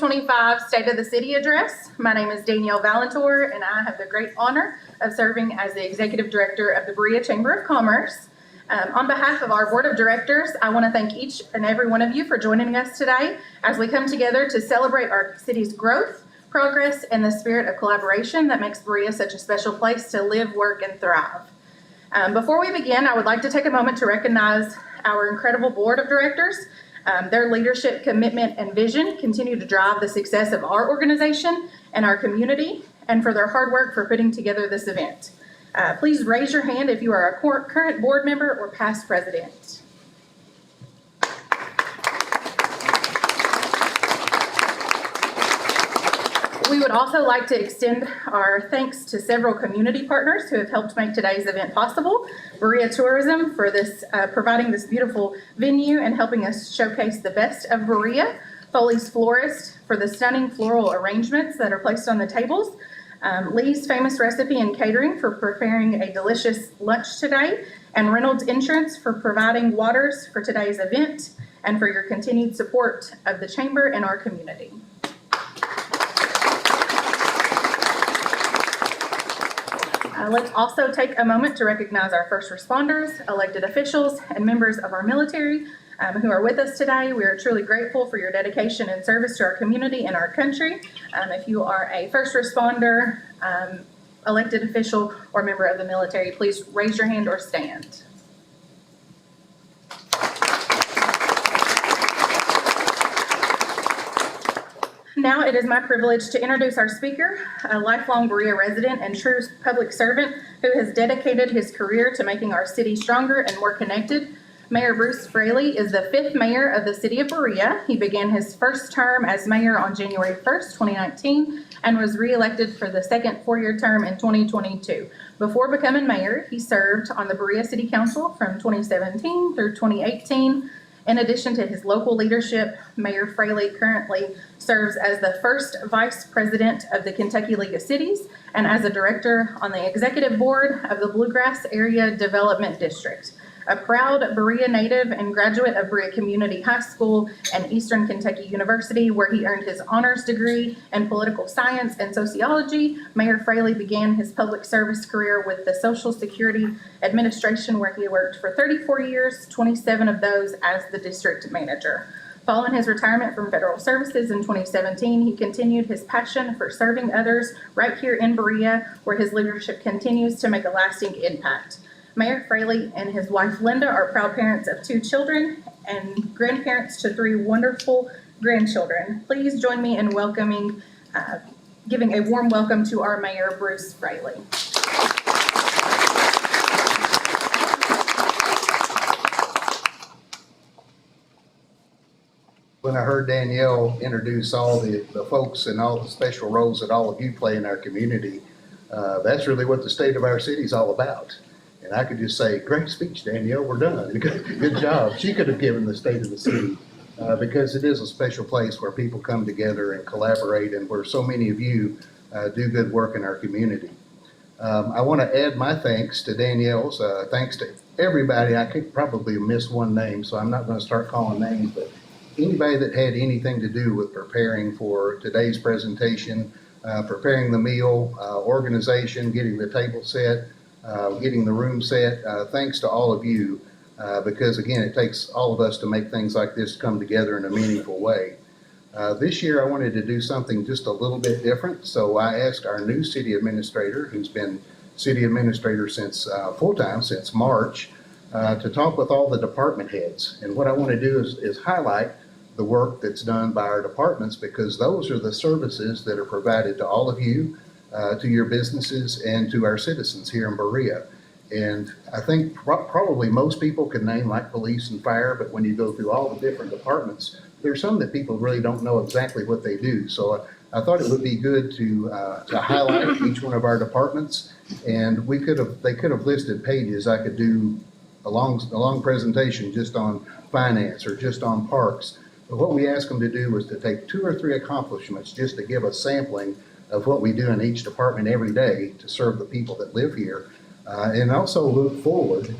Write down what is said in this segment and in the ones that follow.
2025 State of the City Address. My name is Danielle Valentour, and I have the great honor of serving as the Executive Director of the Berea Chamber of Commerce. On behalf of our Board of Directors, I want to thank each and every one of you for joining us today as we come together to celebrate our city's growth, progress, and the spirit of collaboration that makes Berea such a special place to live, work, and thrive. Before we begin, I would like to take a moment to recognize our incredible Board of Directors. Their leadership, commitment, and vision continue to drive the success of our organization and our community, and for their hard work for putting together this event. Please raise your hand if you are a current board member or past president. We would also like to extend our thanks to several community partners who have helped make today's event possible. Berea Tourism for this providing this beautiful venue and helping us showcase the best of Berea. Foley's Florist for the stunning floral arrangements that are placed on the tables. Lee's Famous Recipe and Catering for preparing a delicious lunch today. And Reynolds Insurance for providing waters for today's event and for your continued support of the Chamber and our community. Let's also take a moment to recognize our first responders, elected officials, and members of our military who are with us today. We are truly grateful for your dedication and service to our community and our country. If you are a first responder, elected official, or member of the military, please raise your hand or stand. Now it is my privilege to introduce our speaker, a lifelong Berea resident and true public servant who has dedicated his career to making our city stronger and more connected. Mayor Bruce Fraley is the 5th mayor of the city of Berea. He began his first term as mayor on January 1st, 2019, and was re-elected for the second 4-year term in 2022. Before becoming mayor, he served on the Berea City Council from 2017 through 2018. In addition to his local leadership, Mayor Fraley currently serves as the first vice president of the Kentucky League of Cities and as a director on the executive board of the Bluegrass Area Development District. A proud Berea native and graduate of Berea Community High School and Eastern Kentucky University, where he earned his honors degree in political science and sociology, Mayor Fraley began his public service career with the Social Security Administration, where he worked for 34 years, 27 of those as the district manager. Following his retirement from federal services in 2017, he continued his passion for serving others right here in Berea, where his leadership continues to make a lasting impact. Mayor Fraley and his wife Linda are proud parents of 2 children and grandparents to 3 wonderful grandchildren. Please join me in welcoming, giving a warm welcome to our Mayor, Bruce Fraley. When I heard Danielle introduce all the folks and all the special roles that all of you play in our community, that's really what the state of our city is all about. And I could just say, great speech, Danielle, we're done. Good job. She could have given the state of the city because it is a special place where people come together and collaborate and where so many of you do good work in our community. I want to add my thanks to Danielle's. Thanks to everybody. I could probably miss one name, so I'm not going to start calling names, but anybody that had anything to do with preparing for today's presentation, preparing the meal, organization, getting the table set, getting the room set. Thanks to all of you, because again, it takes all of us to make things like this come together in a meaningful way. This year I wanted to do something just a little bit different, so I asked our new city administrator, who's been city administrator since full-time since March, to talk with all the department heads. And what I want to do is highlight the work that's done by our departments, because those are the services that are provided to all of you, to your businesses, and to our citizens here in Berea. And I think probably most people can name like police and fire, but when you go through all the different departments, there's some that people really don't know exactly what they do. So I thought it would be good to highlight each one of our departments, and they could have listed pages. I could do a long presentation just on finance or just on parks. But what we asked them to do was to take 2 or 3 accomplishments just to give a sampling of what we do in each department every day to serve the people that live here, and also look forward,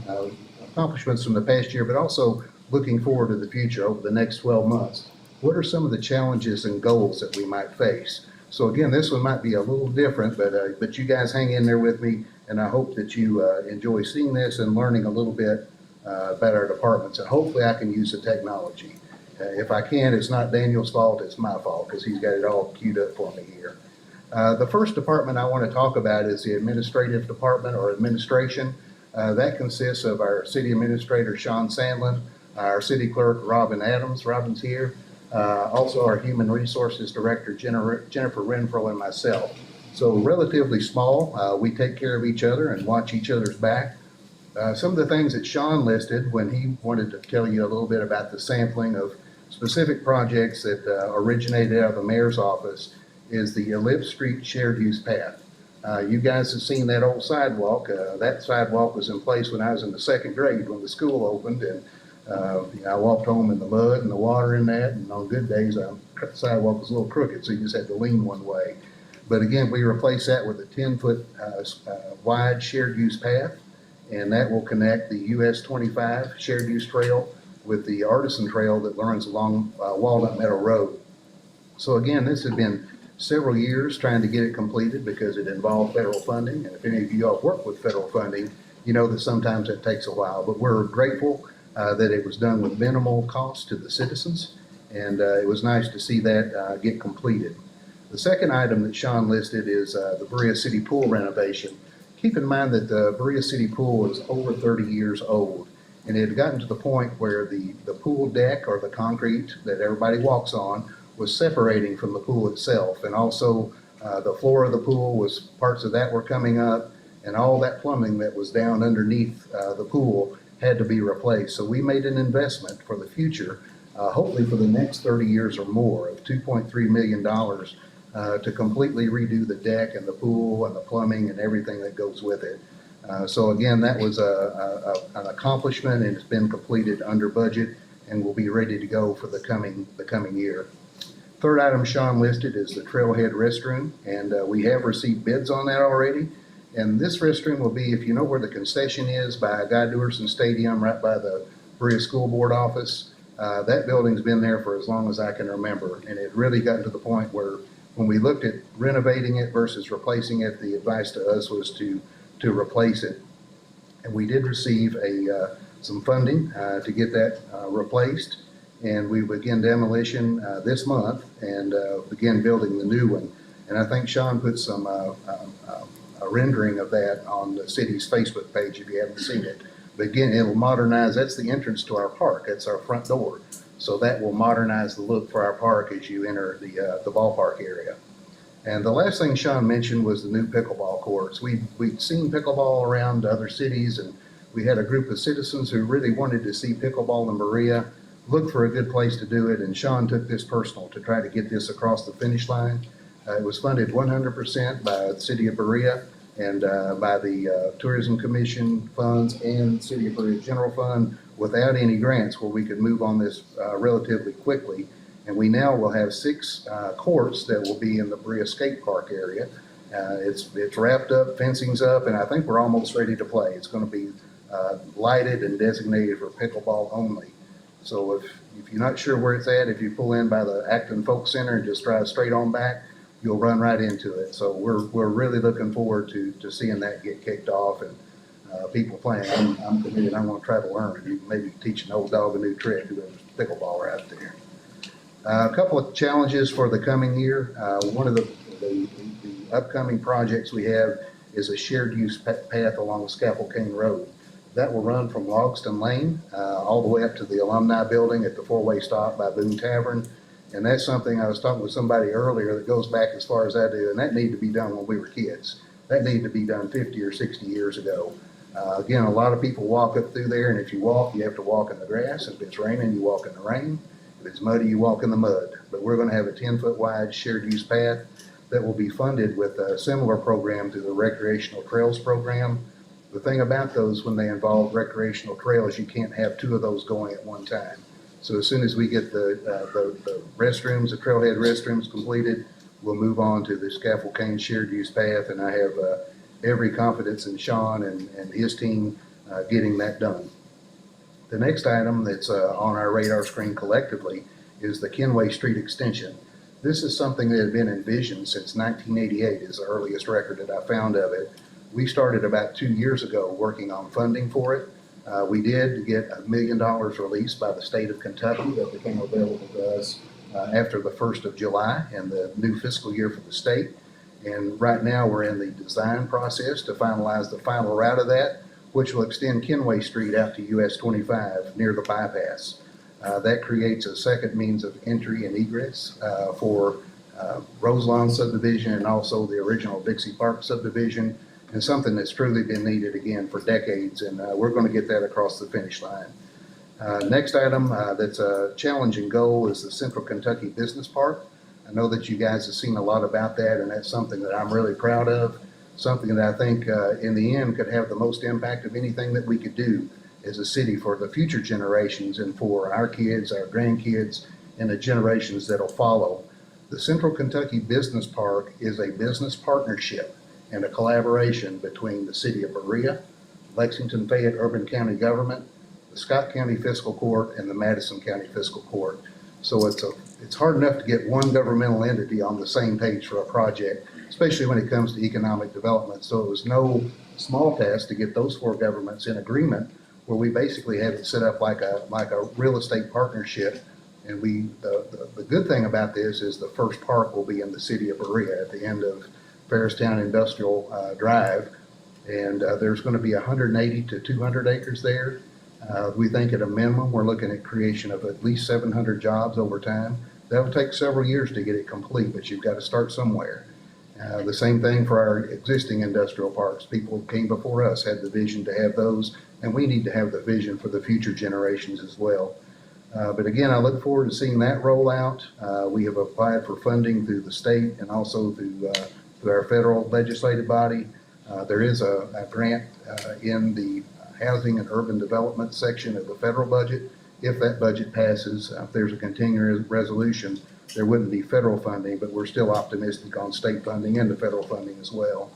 accomplishments from the past year, but also looking forward to the future over the next 12 months. what are some of the challenges and goals that we might face? So again, this one might be a little different, but you guys hang in there with me, and I hope that you enjoy seeing this and learning a little bit about our departments, and hopefully I can use the technology. If I can, it's not Daniel's fault, it's my fault, because he's got it all queued up for me here. The first department I want to talk about is the administrative department or administration. That consists of our city administrator, Sean Sandlin, our city clerk, Robin Adams. Robin's here. Also our human resources director, Jennifer Renfro, and myself. So relatively small. We take care of each other and watch each other's back. Some of the things that Sean listed when he wanted to tell you a little bit about the sampling of specific projects that originated out of the mayor's office is the Ellipse Street Shared Use Path. You guys have seen that old sidewalk. That sidewalk was in place when I was in the second grade when the school opened, and I walked home in the mud and the water in that, and on good days the sidewalk was a little crooked, so you just had to lean one way. But again, we replaced that with a 10-foot wide shared use path, and that will connect the US 25 shared use trail with the Artisan Trail that runs along Walnut Meadow Road. So again, this has been several years trying to get it completed because it involved federal funding. And if any of you all work with federal funding, you know that sometimes it takes a while. But we're grateful that it was done with minimal cost to the citizens. And it was nice to see that get completed. The second item that Sean listed is the Berea City Pool renovation. Keep in mind that the Berea City Pool is over 30 years old. And it had gotten to the point where the pool deck or the concrete that everybody walks on was separating from the pool itself. And also the floor of the pool was, parts of that were coming up, and all that plumbing that was down underneath the pool had to be replaced. So we made an investment for the future, hopefully for the next 30 years or more, of $2.3 million to completely redo the deck and the pool and the plumbing and everything that goes with it. So again, that was an accomplishment, and it's been completed under budget and will be ready to go for the coming year. Third item Sean listed is the Trailhead Restroom, and we have received bids on that already. And this restroom will be, if you know where the concession is, by Guy Duerson Stadium, right by the Berea School Board office. That building's been there for as long as I can remember, and it really got to the point where when we looked at renovating it versus replacing it, the advice to us was to replace it. And we did receive some funding to get that replaced. And we begin demolition this month and begin building the new one. And I think Sean put some a rendering of that on the city's Facebook page if you haven't seen it. But again, it'll modernize, that's the entrance to our park, that's our front door. So that will modernize the look for our park as you enter the ballpark area. And the last thing Sean mentioned was the new pickleball courts. We'd seen pickleball around other cities, and we had a group of citizens who really wanted to see pickleball in Berea, look for a good place to do it, and Sean took this personal to try to get this across the finish line. It was funded 100% by the City of Berea and by the Tourism Commission funds and City of Berea General Fund without any grants, where we could move on this relatively quickly. And we now will have 6 courts that will be in the Berea Skate Park area. It's wrapped up, fencing's up, and I think we're almost ready to play. It's going to be lighted and designated for pickleball only. So if you're not sure where it's at, if you pull in by the Acton Folk Center and just drive straight on back, you'll run right into it. So we're really looking forward to seeing that get kicked off and people playing. I'm committed. I'm going to try to learn. You can maybe teach an old dog a new trick, whoever's pickleballer out there. A couple of challenges for the coming year. One of the upcoming projects we have is a shared use path along Scaffold Cane Road. That will run from Logston Lane all the way up to the Alumni Building at the 4-way stop by Boone Tavern. And that's something I was talking with somebody earlier that goes back as far as I do, and that needed to be done when we were kids. That needed to be done 50 or 60 years ago. Again, a lot of people walk up through there, and if you walk, you have to walk in the grass. If it's raining, you walk in the rain. If it's muddy, you walk in the mud. But we're going to have a 10-foot wide shared use path that will be funded with a similar program to the Recreational Trails program. The thing about those, when they involve recreational trails, you can't have 2 of those going at one time. So as soon as we get the restrooms, the trailhead restrooms completed, we'll move on to the Scaffold Cane shared use path, and I have every confidence in Sean and his team getting that done. The next item that's on our radar screen collectively is the Kenway Street extension. This is something that had been envisioned since 1988 is the earliest record that I found of it. We started about 2 years ago working on funding for it. We did get $1 million released by the state of Kentucky that became available to us after the 1st of July and the new fiscal year for the state. And right now we're in the design process to finalize the final route of that, which will extend Kenway Street out to US 25 near the bypass. That creates a second means of entry and egress for Roselawn subdivision and also the original Dixie Park subdivision, and something that's truly been needed again for decades, and we're going to get that across the finish line. Next item that's a challenging goal is the Central Kentucky Business Park. I know that you guys have seen a lot about that, and that's something that I'm really proud of, something that I think in the end could have the most impact of anything that we could do as a city for the future generations and for our kids, our grandkids, and the generations that'll follow. The Central Kentucky Business Park is a business partnership and a collaboration between the city of Berea, Lexington Fayette Urban County Government, the Scott County Fiscal Court, and the Madison County Fiscal Court. So it's hard enough to get one governmental entity on the same page for a project, especially when it comes to economic development. So it was no small task to get those 4 governments in agreement, where we basically have it set up like a real estate partnership. And the good thing about this is the first park will be in the city of Berea at the end of Ferristown Industrial Drive. And there's going to be 180 to 200 acres there. We think at a minimum, we're looking at creation of at least 700 jobs over time. That'll take several years to get it complete, but you've got to start somewhere. The same thing for our existing industrial parks. People who came before us had the vision to have those, and we need to have the vision for the future generations as well. But again, I look forward to seeing that roll out. We have applied for funding through the state and also through our federal legislative body. There is a grant in the Housing and Urban Development section of the federal budget. If that budget passes, if there's a continuing resolution, there wouldn't be federal funding, but we're still optimistic on state funding and the federal funding as well.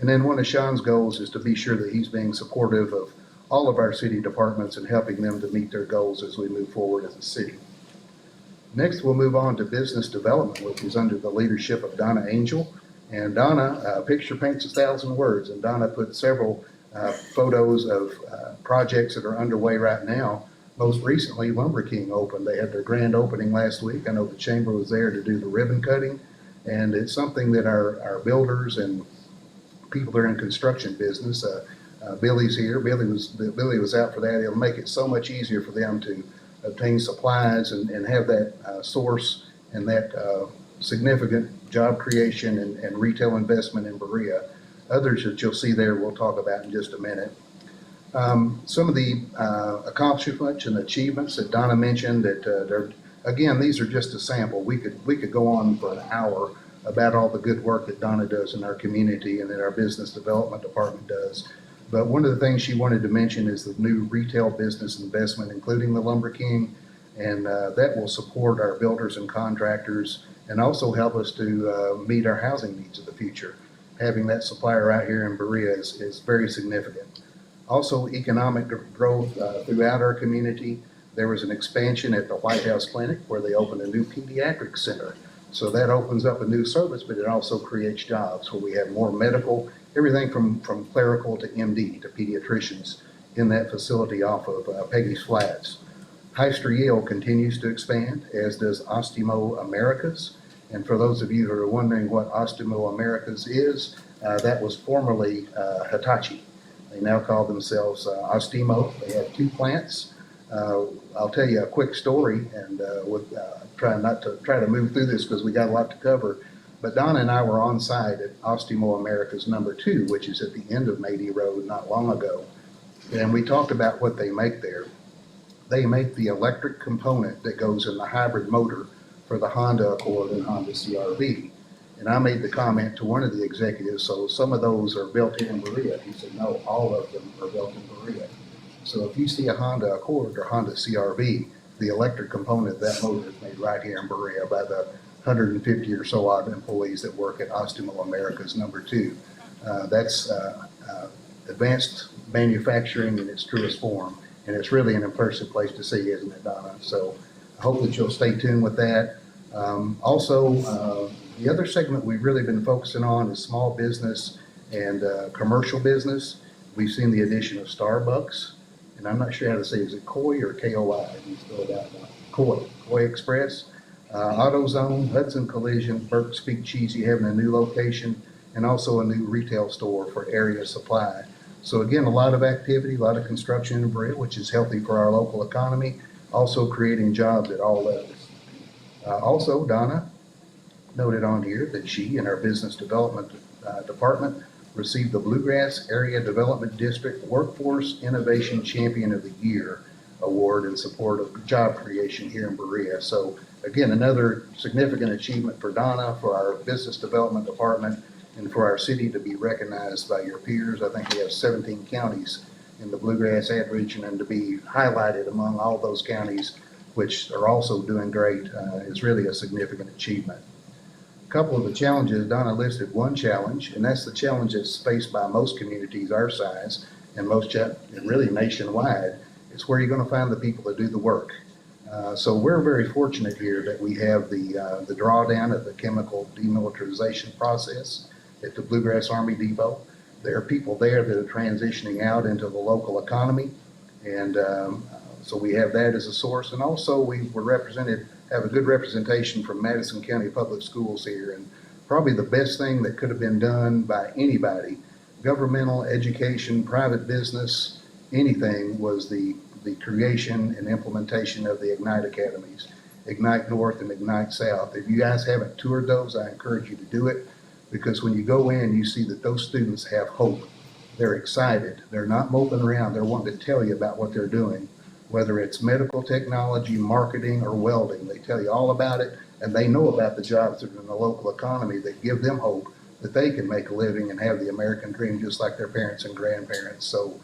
And then one of Sean's goals is to be sure that he's being supportive of all of our city departments and helping them to meet their goals as we move forward as a city. Next, we'll move on to business development, which is under the leadership of Donna Angel. And Donna, a picture paints 1,000 words, and Donna put several photos of projects that are underway right now. Most recently, Lumber King opened. They had their grand opening last week. I know the chamber was there to do the ribbon cutting, and it's something that our builders and people that are in construction business, Billy's here. Billy was out for that. It'll make it so much easier for them to obtain supplies and have that source and that significant job creation and retail investment in Berea. Others that you'll see there we'll talk about in just a minute. Some of the accomplishments and achievements that Donna mentioned that again, these are just a sample. We could go on for an hour about all the good work that Donna does in our community and that our business development department does. But one of the things she wanted to mention is the new retail business investment, including the Lumber King, and that will support our builders and contractors and also help us to meet our housing needs of the future. Having that supplier out here in Berea is very significant. Also, economic growth throughout our community. There was an expansion at the White House Clinic where they opened a new pediatric center. So that opens up a new service, but it also creates jobs where we have more medical, everything from clerical to MD to pediatricians in that facility off of Peggy's Flats. Hyster-Yale continues to expand, as does Ostemo Americas. And for those of you who are wondering what Ostemo Americas is, that was formerly Hitachi. They now call themselves Ostemo. They have 2 plants. I'll tell you a quick story, and try to move through this because we got a lot to cover. But Donna and I were on site at Ostemo Americas number 2, which is at the end of Mady Road not long ago. And we talked about what they make there. They make the electric component that goes in the hybrid motor for the Honda Accord and Honda CR-V. And I made the comment to one of the executives, so some of those are built here in Berea. He said, no, all of them are built in Berea. So if you see a Honda Accord or Honda CR-V, the electric component of that motor is made right here in Berea by the 150 or so odd employees that work at Ostemo Americas number 2. That's advanced manufacturing in its truest form. And it's really an impressive place to see, isn't it, Donna? So I hope that you'll stay tuned with that. Also, the other segment we've really been focusing on is small business and commercial business. We've seen the addition of Starbucks, and I'm not sure how to say, is it Koi or K-O-I? You spell it out now. Koi Express, AutoZone, Hudson Collision, Burke's Big Cheesy having a new location, and also a new retail store for Area Supply. So again, a lot of activity, a lot of construction in Berea, which is healthy for our local economy, also creating jobs at all levels. Also, Donna noted on here that she and our business development department received the Bluegrass Area Development District Workforce Innovation Champion of the Year award in support of job creation here in Berea. So again, another significant achievement for Donna, for our business development department, and for our city to be recognized by your peers. I think we have 17 counties in the Bluegrass Ad region, and to be highlighted among all those counties, which are also doing great, is really a significant achievement. A couple of the challenges, Donna listed one challenge, and that's the challenge that's faced by most communities our size and and really nationwide. It's where you're going to find the people that do the work. So we're very fortunate here that we have the drawdown of the chemical demilitarization process at the Bluegrass Army Depot. There are people there that are transitioning out into the local economy, and so we have that as a source. And also have a good representation from Madison County Public Schools here. And probably the best thing that could have been done by anybody, governmental, education, private business, anything, was the creation and implementation of the Ignite Academies, Ignite North and Ignite South. If you guys haven't toured those, I encourage you to do it, because when you go in, you see that those students have hope. They're excited. They're not moping around. They're wanting to tell you about what they're doing. Whether it's medical technology, marketing, or welding, they tell you all about it, and they know about the jobs that are in the local economy that give them hope that they can make a living and have the American dream just like their parents and grandparents. So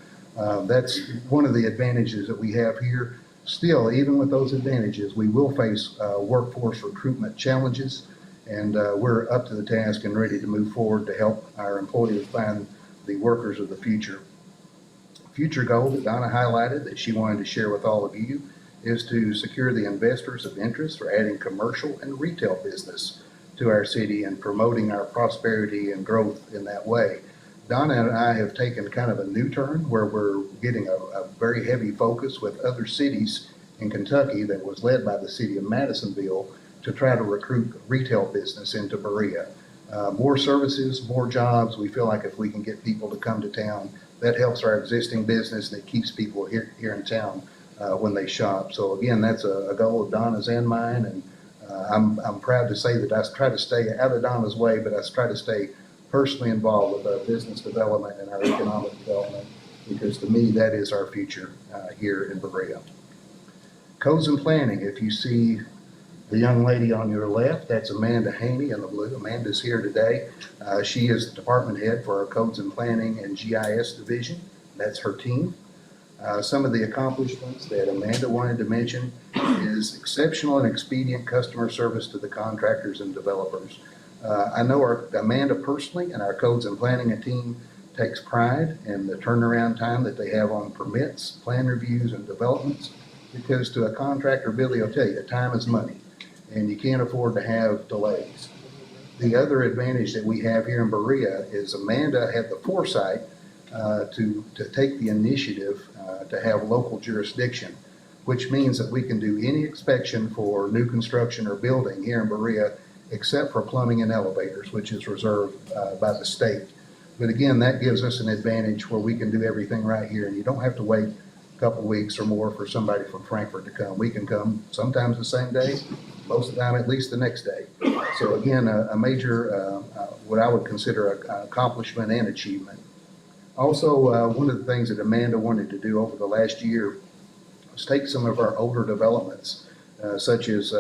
that's one of the advantages that we have here. Still, even with those advantages, we will face workforce recruitment challenges, and we're up to the task and ready to move forward to help our employees find the workers of the future. Future goal that Donna highlighted that she wanted to share with all of you is to secure the investors of interest for adding commercial and retail business to our city and promoting our prosperity and growth in that way. Donna and I have taken kind of a new turn where we're getting a very heavy focus with other cities in Kentucky that was led by the city of Madisonville to try to recruit retail business into Berea. More services, more jobs. We feel like if we can get people to come to town, that helps our existing business and it keeps people here in town when they shop. So again, that's a goal of Donna's and mine, and I'm proud to say that I try to stay out of Donna's way, but I try to stay personally involved with our business development and our economic development, because to me, that is our future here in Berea. Codes and planning, if you see the young lady on your left, that's Amanda Haney in the blue. Amanda's here today. She is the department head for our Codes and Planning and GIS division. That's her team. Some of the accomplishments that Amanda wanted to mention is exceptional and expedient customer service to the contractors and developers. I know Amanda personally and our Codes and Planning team takes pride in the turnaround time that they have on permits, plan reviews, and developments, because to a contractor, Billy will tell you, time is money, and you can't afford to have delays. The other advantage that we have here in Berea is Amanda had the foresight to take the initiative to have local jurisdiction, which means that we can do any inspection for new construction or building here in Berea except for plumbing and elevators, which is reserved by the state. But again, that gives us an advantage where we can do everything right here, and you don't have to wait a couple weeks or more for somebody from Frankfort to come. We can come sometimes the same day, most of the time at least the next day. So again, a major, what I would consider an accomplishment and achievement. Also, one of the things that Amanda wanted to do over the last year was take some of our older developments, such as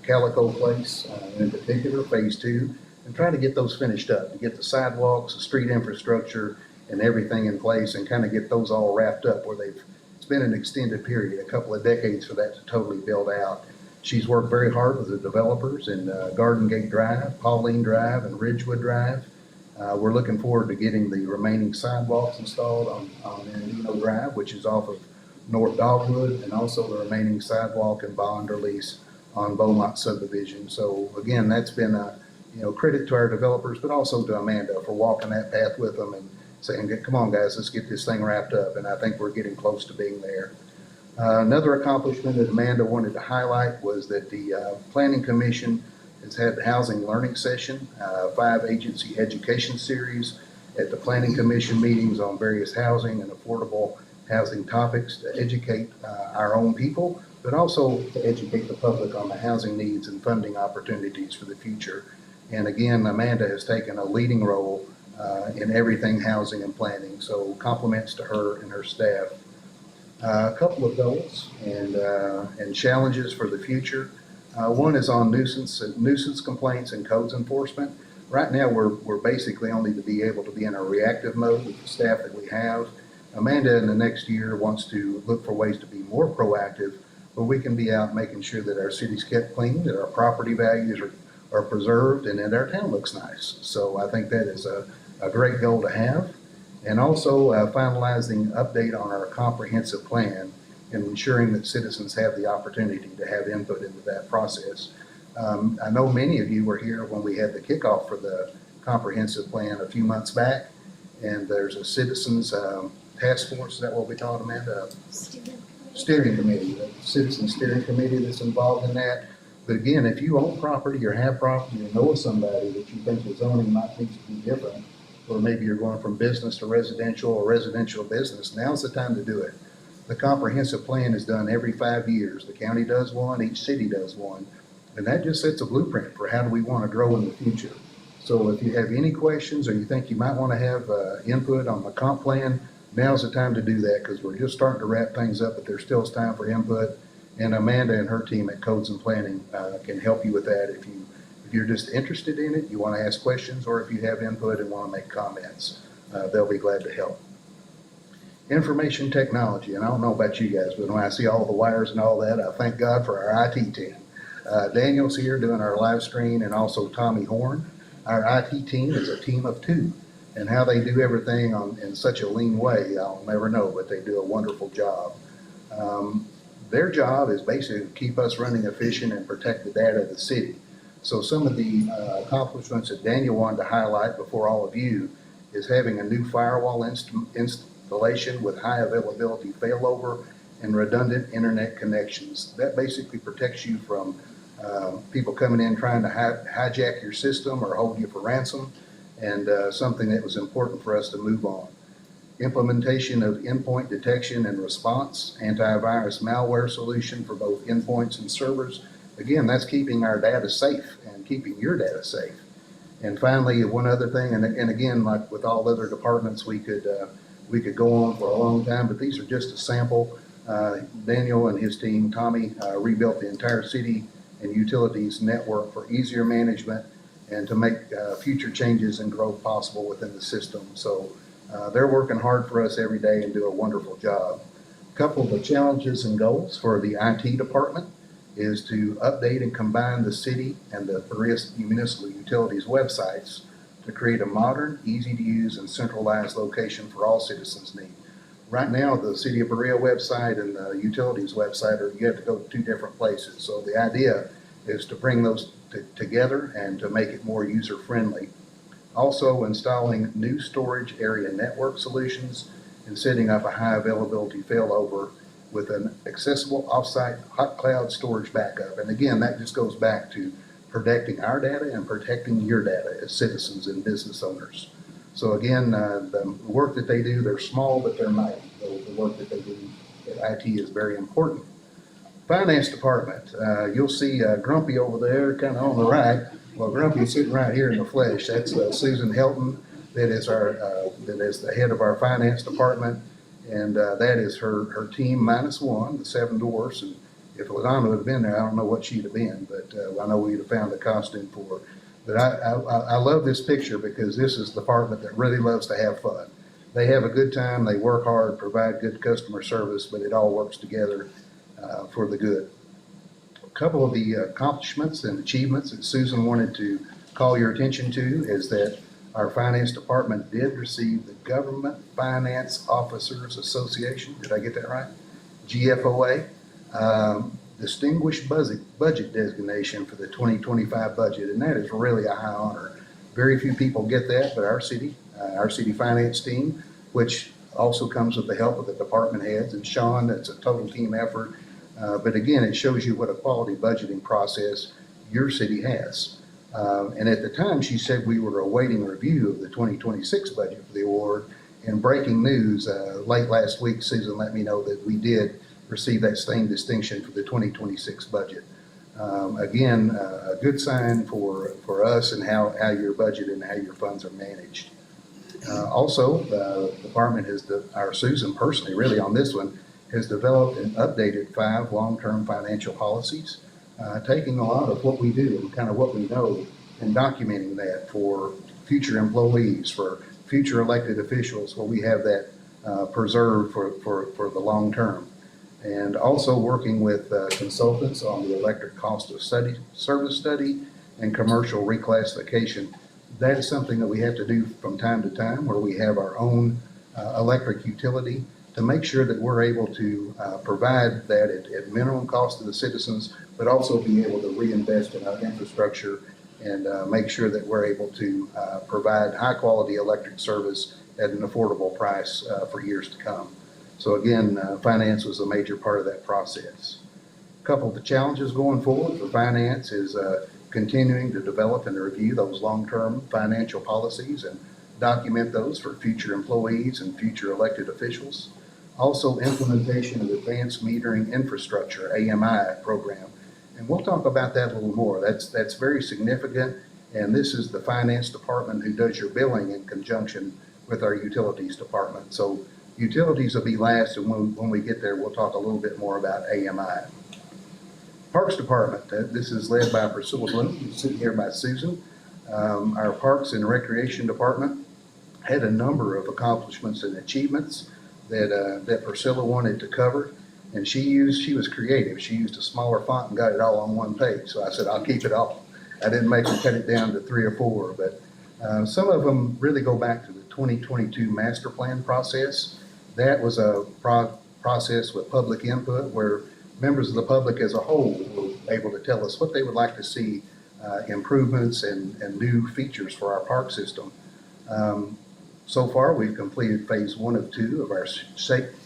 Calico Place, in particular, Phase 2, and try to get those finished up, to get the sidewalks, the street infrastructure, and everything in place, and kind of get those all wrapped up where it's been an extended period, a couple of decades for that to totally build out. She's worked very hard with the developers in Garden Gate Drive, Pauline Drive, and Ridgewood Drive. We're looking forward to getting the remaining sidewalks installed on Andino Drive, which is off of North Dogwood, and also the remaining sidewalk and bond release on Beaumont subdivision. So again, that's been a, credit to our developers, but also to Amanda for walking that path with them and saying, come on guys, let's get this thing wrapped up. And I think we're getting close to being there. Another accomplishment that Amanda wanted to highlight was that the Planning Commission has had the Housing Learning Session, 5-agency education series at the Planning Commission meetings on various housing and affordable housing topics to educate our own people, but also to educate the public on the housing needs and funding opportunities for the future. And again, Amanda has taken a leading role in everything housing and planning, so compliments to her and her staff. A couple of goals and challenges for the future. One is on nuisance complaints and codes enforcement. Right now, we're basically only to be able to be in a reactive mode with the staff that we have. Amanda in the next year wants to look for ways to be more proactive, where we can be out making sure that our city's kept clean, that our property values are preserved, and that our town looks nice. So I think that is a great goal to have. And also finalizing update on our comprehensive plan and ensuring that citizens have the opportunity to have input into that process. I know many of you were here when we had the kickoff for the comprehensive plan a few months back, and there's a citizens task force. Is that what we call it, Amanda? Steering committee, the citizen steering committee that's involved in that. But again, if you own property or have property or know of somebody that you think the zoning might need to be different, or maybe you're going from business to residential or residential business, now's the time to do it. The comprehensive plan is done every 5 years. The county does one, each city does one, and that just sets a blueprint for how do we want to grow in the future. So if you have any questions or you think you might want to have input on the comp plan, now's the time to do that, because we're just starting to wrap things up, but there still is time for input. And Amanda and her team at Codes and Planning can help you with that if you're just interested in it, you want to ask questions, or if you have input and want to make comments, they'll be glad to help. Information technology, and I don't know about you guys, but when I see all the wires and all that, I thank God for our IT team. Daniel's here doing our live stream, and also Tommy Horn. Our IT team is a team of two, and how they do everything in such a lean way, I'll never know, but they do a wonderful job. Their job is basically to keep us running efficient and protect the data of the city. So some of the accomplishments that Daniel wanted to highlight before all of you is having a new firewall installation with high availability failover and redundant internet connections. That basically protects you from people coming in trying to hijack your system or hold you for ransom, and something that was important for us to move on. Implementation of endpoint detection and response, antivirus malware solution for both endpoints and servers. Again, that's keeping our data safe and keeping your data safe. And finally, one other thing, and again, like with all other departments, we could go on for a long time, but these are just a sample. Daniel and his team, Tommy, rebuilt the entire city and utilities network for easier management and to make future changes and growth possible within the system. So they're working hard for us every day and do a wonderful job. A couple of the challenges and goals for the IT department is to update and combine the city and the Berea Municipal Utilities websites to create a modern, easy to use, and centralized location for all citizens need. Right now, the City of Berea website and the utilities website you have to go to two different places. So the idea is to bring those together and to make it more user-friendly. Also installing new storage area network solutions and setting up a high availability failover with an accessible offsite hot cloud storage backup. And again, that just goes back to protecting our data and protecting your data as citizens and business owners. So again, the work that they do, they're small, but they're mighty. The work that they do at IT is very important. Finance department, you'll see Grumpy over there kind of on the right. Well, Grumpy's sitting right here in the flesh. That's Susan Helton, that is the head of our finance department. And that is her team minus one, the Seven Dwarfs. And if Ladonna had been there, I don't know what she'd have been, but I know we'd have found a costume for her. But I love this picture because this is the department that really loves to have fun. They have a good time, they work hard, provide good customer service, but it all works together for the good. A couple of the accomplishments and achievements that Susan wanted to call your attention to is that our finance department did receive the Government Finance Officers Association. Did I get that right? GFOA, Distinguished Budget Designation for the 2025 budget, and that is really a high honor. Very few people get that, but our city finance team, which also comes with the help of the department heads, and Sean, that's a total team effort. But again, it shows you what a quality budgeting process your city has. And at the time, she said we were awaiting review of the 2026 budget for the award. And breaking news, late last week, Susan let me know that we did receive that same distinction for the 2026 budget. Again, a good sign for us and how your budget and how your funds are managed. Also, the department our Susan personally, really on this one, has developed and updated 5 long-term financial policies, taking a lot of what we do and kind of what we know and documenting that for future employees, for future elected officials, where we have that preserved for the long term. And also working with consultants on the electric cost of service study and commercial reclassification. That is something that we have to do from time to time, where we have our own electric utility to make sure that we're able to provide that at minimum cost to the citizens, but also be able to reinvest in our infrastructure and make sure that we're able to provide high quality electric service at an affordable price for years to come. So again, finance was a major part of that process. A couple of the challenges going forward for finance is continuing to develop and review those long-term financial policies and document those for future employees and future elected officials. Also, implementation of advanced metering infrastructure, AMI program. And we'll talk about that a little more. That's very significant. And this is the finance department who does your billing in conjunction with our utilities department. So utilities will be last, and when we get there, we'll talk a little bit more about AMI. Parks Department, this is led by Priscilla Bloom, who's sitting here by Susan. Our Parks and Recreation Department had a number of accomplishments and achievements that Priscilla wanted to cover, and she was creative. She used a smaller font and got it all on one page, so I said, I'll keep it all. I didn't make her cut it down to 3 or 4, but some of them really go back to the 2022 master plan process. That was a process with public input where members of the public as a whole were able to tell us what they would like to see improvements and new features for our park system. So far, we've completed phase 1 of 2 of our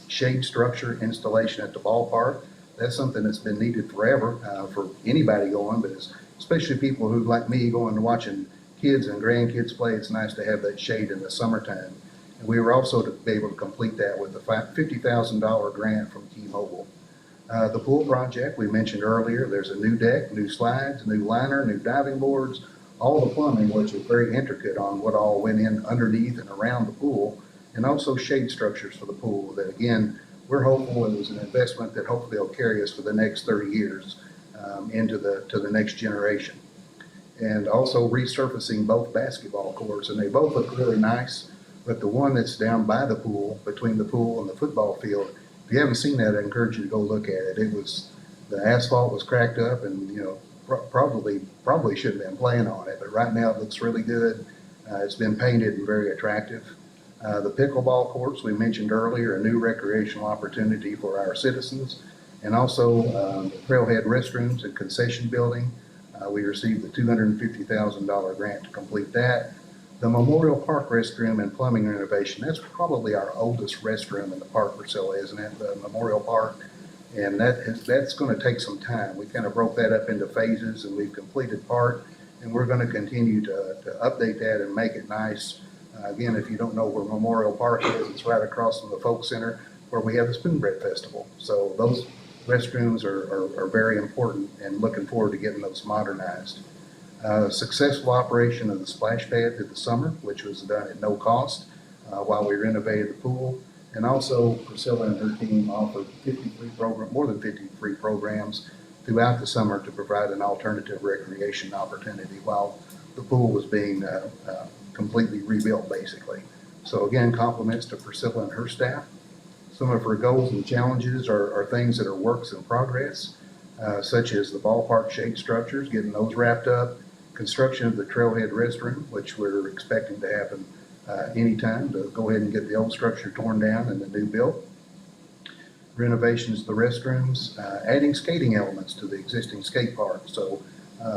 shade structure installation at the ballpark. That's something that's been needed forever for anybody going, but especially people who, like me, going and watching kids and grandkids play. It's nice to have that shade in the summertime. And we were also to be able to complete that with a $50,000 grant from T-Mobile. The pool project we mentioned earlier, there's a new deck, new slides, new liner, new diving boards, all the plumbing, which is very intricate on what all went in underneath and around the pool, and also shade structures for the pool that, again, we're hopeful it was an investment that hopefully will carry us for the next 30 years into the next generation. And also resurfacing both basketball courts, and they both look really nice, but the one that's down by the pool, between the pool and the football field, if you haven't seen that, I encourage you to go look at it. The asphalt was cracked up, and probably shouldn't have been playing on it, but right now it looks really good. It's been painted and very attractive. The pickleball courts we mentioned earlier, a new recreational opportunity for our citizens, and also the trailhead restrooms and concession building. We received the $250,000 grant to complete that. The Memorial Park restroom and plumbing renovation, that's probably our oldest restroom in the park, Priscilla, isn't it? The Memorial Park. And that's going to take some time. We kind of broke that up into phases, and we've completed part, and we're going to continue to update that and make it nice. Again, if you don't know where Memorial Park is, it's right across from the Folk Center where we have the Spoon Bread Festival. So those restrooms are very important, and looking forward to getting those modernized. Successful operation of the splash pad through the summer, which was done at no cost while we renovated the pool. And also, Priscilla and her team offered more than 53 programs throughout the summer to provide an alternative recreation opportunity while the pool was being completely rebuilt, basically. So again, compliments to Priscilla and her staff. Some of her goals and challenges are things that are works in progress, such as the ballpark shade structures, getting those wrapped up, construction of the trailhead restroom, which we're expecting to happen anytime to go ahead and get the old structure torn down and the new built. renovations to the restrooms, adding skating elements to the existing skate park. So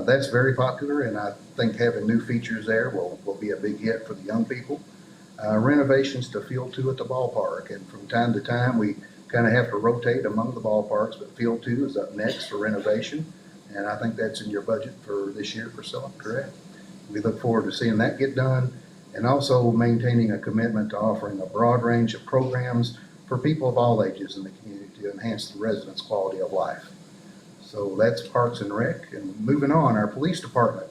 that's very popular, and I think having new features there will be a big hit for the young people. Renovations to Field 2 at the ballpark, and from time to time, we kind of have to rotate among the ballparks, but Field 2 is up next for renovation, and I think that's in your budget for this year, Priscilla, correct? We look forward to seeing that get done, and also maintaining a commitment to offering a broad range of programs for people of all ages in the community to enhance the residents' quality of life. So that's Parks and Rec. And moving on, our police department.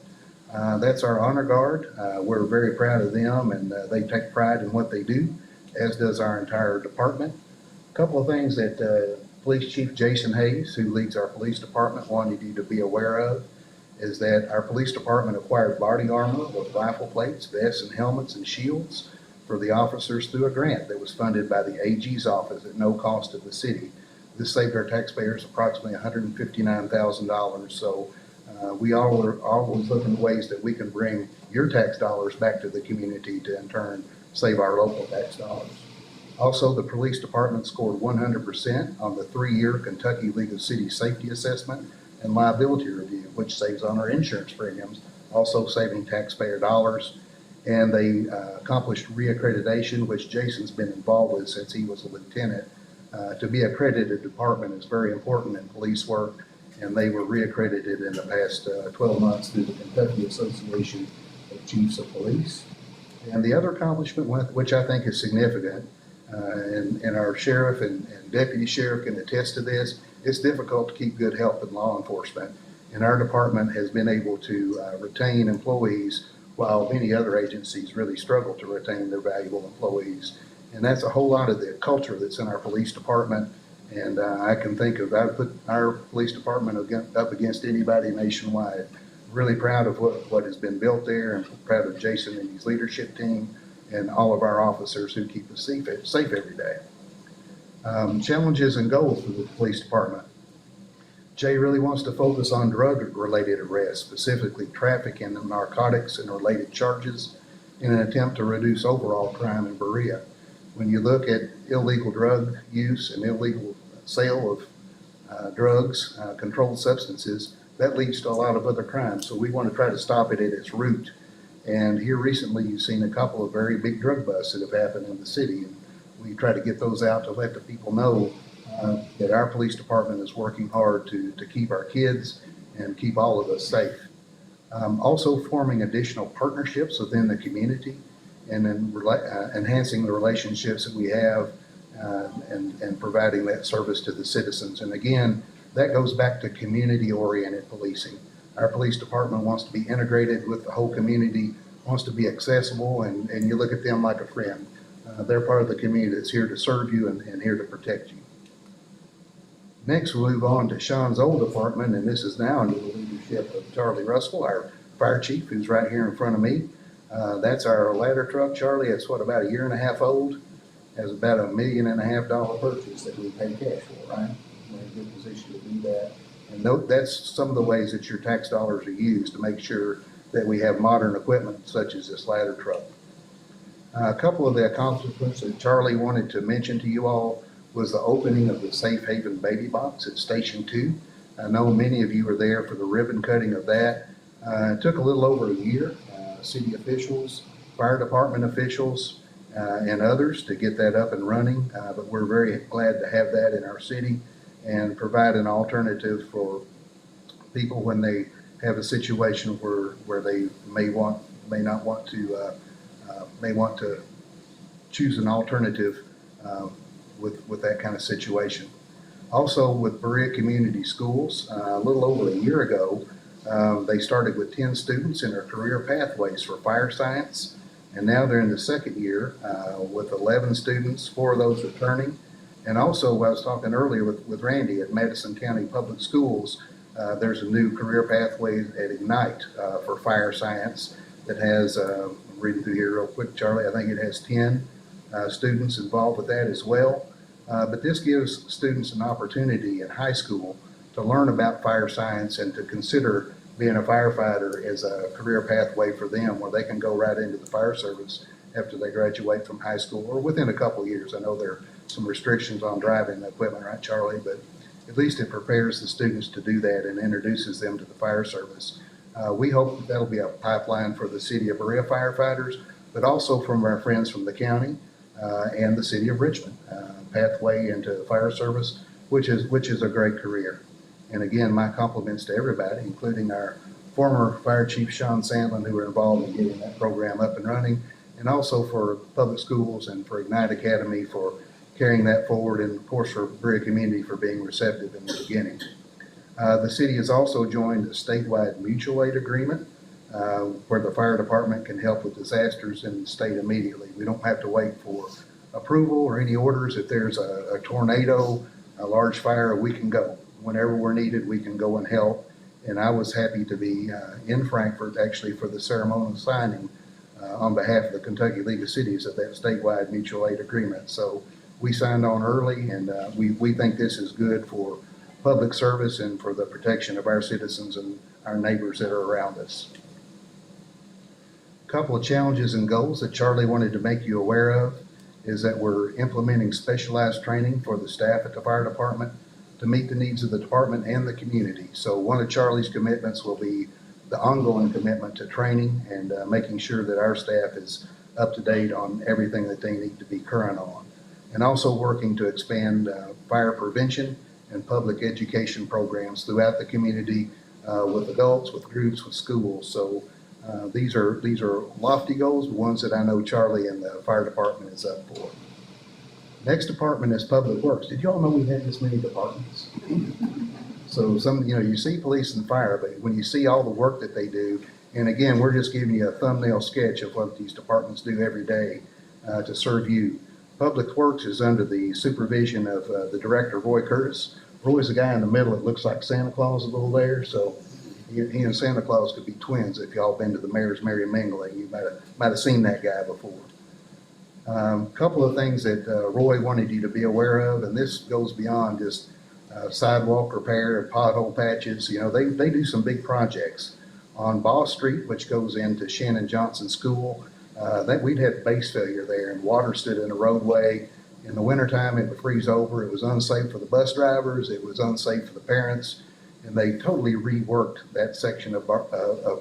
That's our honor guard. We're very proud of them, and they take pride in what they do, as does our entire department. A couple of things that Police Chief Jason Hayes, who leads our police department, wanted you to be aware of is that our police department acquired body armor with rifle plates, vests, and helmets and shields for the officers through a grant that was funded by the AG's office at no cost to the city. This saved our taxpayers approximately $159,000. So we all are always looking at ways that we can bring your tax dollars back to the community to in turn save our local tax dollars. Also, the police department scored 100% on the 3-year Kentucky League of Cities Safety Assessment and Liability Review, which saves on our insurance premiums, also saving taxpayer dollars. And they accomplished reaccreditation, which Jason's been involved with since he was a lieutenant. To be accredited department is very important in police work, and they were reaccredited in the past 12 months through the Kentucky Association of Chiefs of Police. And the other accomplishment, which I think is significant, and our sheriff and deputy sheriff can attest to this, it's difficult to keep good health in law enforcement. And our department has been able to retain employees while many other agencies really struggle to retain their valuable employees. And that's a whole lot of the culture that's in our police department. And I can think of, I put our police department up against anybody nationwide. Really proud of what has been built there, and proud of Jason and his leadership team and all of our officers who keep us safe every day. Challenges and goals for the police department. Jay really wants to focus on drug-related arrests, specifically trafficking and narcotics and related charges, in an attempt to reduce overall crime in Berea. When you look at illegal drug use and illegal sale of drugs, controlled substances, that leads to a lot of other crimes. So we want to try to stop it at its root. And here recently, you've seen a couple of very big drug busts that have happened in the city. And we try to get those out to let the people know that our police department is working hard to keep our kids and keep all of us safe. Also forming additional partnerships within the community, and then enhancing the relationships that we have and providing that service to the citizens. And again, that goes back to community-oriented policing. Our police department wants to be integrated with the whole community, wants to be accessible, and you look at them like a friend. They're part of the community that's here to serve you and here to protect you. Next, we'll move on to Sean's old department, and this is now under the leadership of Charlie Ruskell, our fire chief, who's right here in front of me. That's our ladder truck, Charlie. It's about 1.5 years old. Has about $1.5 million purchase that we pay cash for, right? We're in a good position to do that. And that's some of the ways that your tax dollars are used to make sure that we have modern equipment such as this ladder truck. A couple of the accomplishments that Charlie wanted to mention to you all was the opening of the Safe Haven Baby Box at Station 2. I know many of you were there for the ribbon cutting of that. It took a little over a year. City officials, fire department officials, and others to get that up and running. But we're very glad to have that in our city and provide an alternative for people when they have a situation where they may not want to choose an alternative with that kind of situation. Also with Berea Community Schools, a little over a year ago, they started with 10 students in their career pathways for fire science, and now they're in the second year with 11 students, 4 of those returning. And also, I was talking earlier with Randy at Madison County Public Schools, there's a new career pathway at Ignite for fire science that has, I'm reading through here real quick, Charlie, I think it has 10 students involved with that as well. But this gives students an opportunity in high school to learn about fire science and to consider being a firefighter as a career pathway for them, where they can go right into the fire service after they graduate from high school or within a couple of years. I know they're some restrictions on driving the equipment, right, Charlie? But at least it prepares the students to do that and introduces them to the fire service. We hope that'll be a pipeline for the city of Berea firefighters, but also from our friends from the county and the city of Richmond, pathway into the fire service, which is a great career. And again, my compliments to everybody, including our former Fire Chief Sean Sandlin, who were involved in getting that program up and running, and also for public schools and for Ignite Academy for carrying that forward, and of course for Berea community for being receptive in the beginning. The city has also joined a statewide mutual aid agreement where the fire department can help with disasters in the state immediately. We don't have to wait for approval or any orders. If there's a tornado, a large fire, we can go. Whenever we're needed, we can go and help. And I was happy to be in Frankfort actually for the ceremonial signing on behalf of the Kentucky League of Cities of that statewide mutual aid agreement. So we signed on early, and we think this is good for public service and for the protection of our citizens and our neighbors that are around us. A couple of challenges and goals that Charlie wanted to make you aware of is that we're implementing specialized training for the staff at the fire department to meet the needs of the department and the community. So one of Charlie's commitments will be the ongoing commitment to training and making sure that our staff is up to date on everything that they need to be current on. And also working to expand fire prevention and public education programs throughout the community with adults, with groups, with schools. So these are lofty goals, ones that I know Charlie and the fire department is up for. Next department is Public Works. Did you all know we had this many departments? So you see police and fire, but when you see all the work that they do, and again, we're just giving you a thumbnail sketch of what these departments do every day to serve you. Public Works is under the supervision of the director, Roy Curtis. Roy's the guy in the middle that looks like Santa Claus a little there, so he and Santa Claus could be twins if y'all been to the Mayor's Merry Mingling. You might have seen that guy before. Couple of things that Roy wanted you to be aware of, and this goes beyond just sidewalk repair and pothole patches. You know, they do some big projects on Boss Street, which goes into Shannon Johnson School. That we'd had base failure there, and water stood in the roadway. In the wintertime, it would freeze over. It was unsafe for the bus drivers. It was unsafe for the parents. And they totally reworked that section of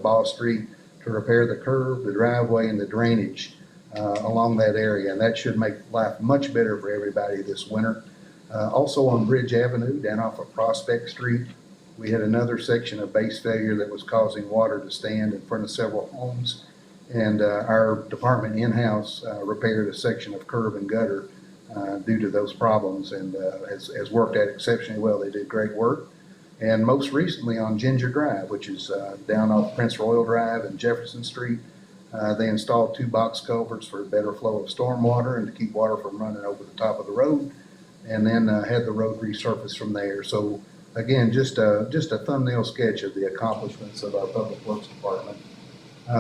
Boss Street to repair the curb, the driveway, and the drainage along that area. And that should make life much better for everybody this winter. Also on Bridge Avenue, down off of Prospect Street, we had another section of base failure that was causing water to stand in front of several homes. And our department in-house repaired a section of curb and gutter due to those problems, and has worked out exceptionally well. They did great work. And most recently on Ginger Drive, which is down off Prince Royal Drive and Jefferson Street, they installed 2 box culverts for a better flow of storm water and to keep water from running over the top of the road, and then had the road resurfaced from there. So again, just a thumbnail sketch of the accomplishments of our Public Works Department.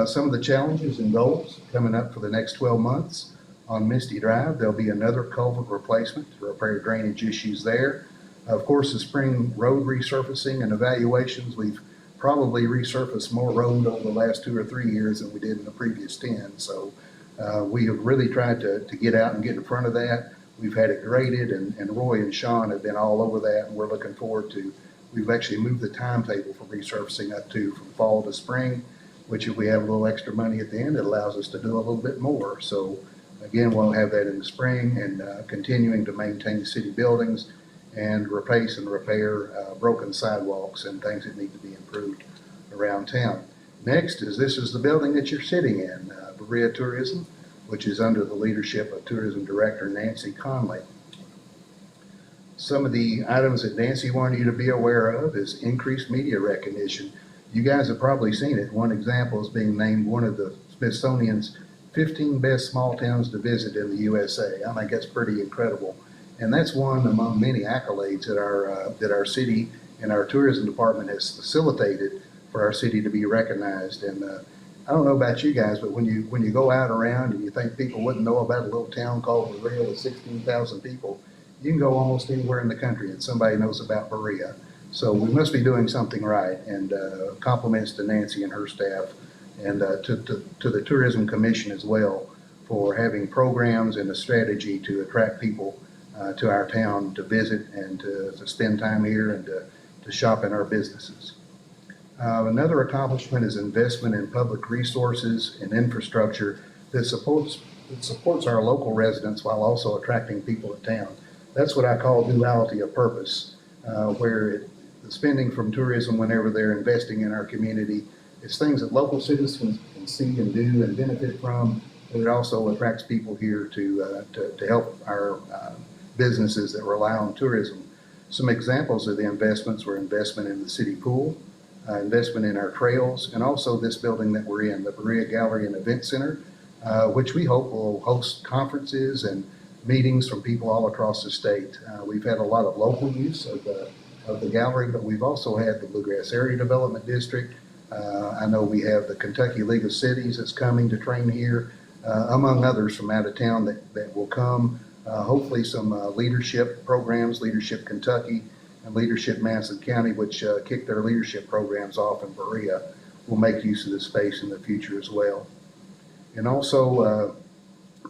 Some of the challenges and goals coming up for the next 12 months. On Misty Drive, there'll be another culvert replacement to repair drainage issues there. Of course, the spring road resurfacing and evaluations, we've probably resurfaced more road over the last 2 or 3 years than we did in the previous 10. So we have really tried to get out and get in front of that. We've had it graded, and Roy and Sean have been all over that, and we're looking forward to, we've actually moved the timetable for resurfacing up to from fall to spring, which if we have a little extra money at the end, it allows us to do a little bit more. So again, we'll have that in the spring, and continuing to maintain city buildings and replace and repair broken sidewalks and things that need to be improved around town. Next this is the building that you're sitting in, Berea Tourism, which is under the leadership of Tourism Director Nancy Conley. Some of the items that Nancy wanted you to be aware of is increased media recognition. You guys have probably seen it. One example is being named one of the Smithsonian's 15 best small towns to visit in the USA. I think that's pretty incredible. And that's one among many accolades that our city and our tourism department has facilitated for our city to be recognized. And I don't know about you guys, but when you go out around and you think people wouldn't know about a little town called Berea with 16,000 people, you can go almost anywhere in the country and somebody knows about Berea. So we must be doing something right, and compliments to Nancy and her staff, and to the Tourism Commission as well for having programs and a strategy to attract people to our town to visit and to spend time here and to shop in our businesses. Another accomplishment is investment in public resources and infrastructure that supports our local residents while also attracting people to town. That's what I call duality of purpose, the spending from tourism whenever they're investing in our community is things that local citizens can see and do and benefit from, but it also attracts people here to help our businesses that rely on tourism. Some examples of the investments were investment in the city pool, investment in our trails, and also this building that we're in, the Berea Gallery and Event Center, which we hope will host conferences and meetings from people all across the state. We've had a lot of local use of the gallery, but we've also had the Bluegrass Area Development District. I know we have the Kentucky League of Cities that's coming to train here, among others from out of town that will come. Hopefully some leadership programs, Leadership Kentucky and Leadership Madison County, which kick their leadership programs off in Berea, will make use of this space in the future as well. And also,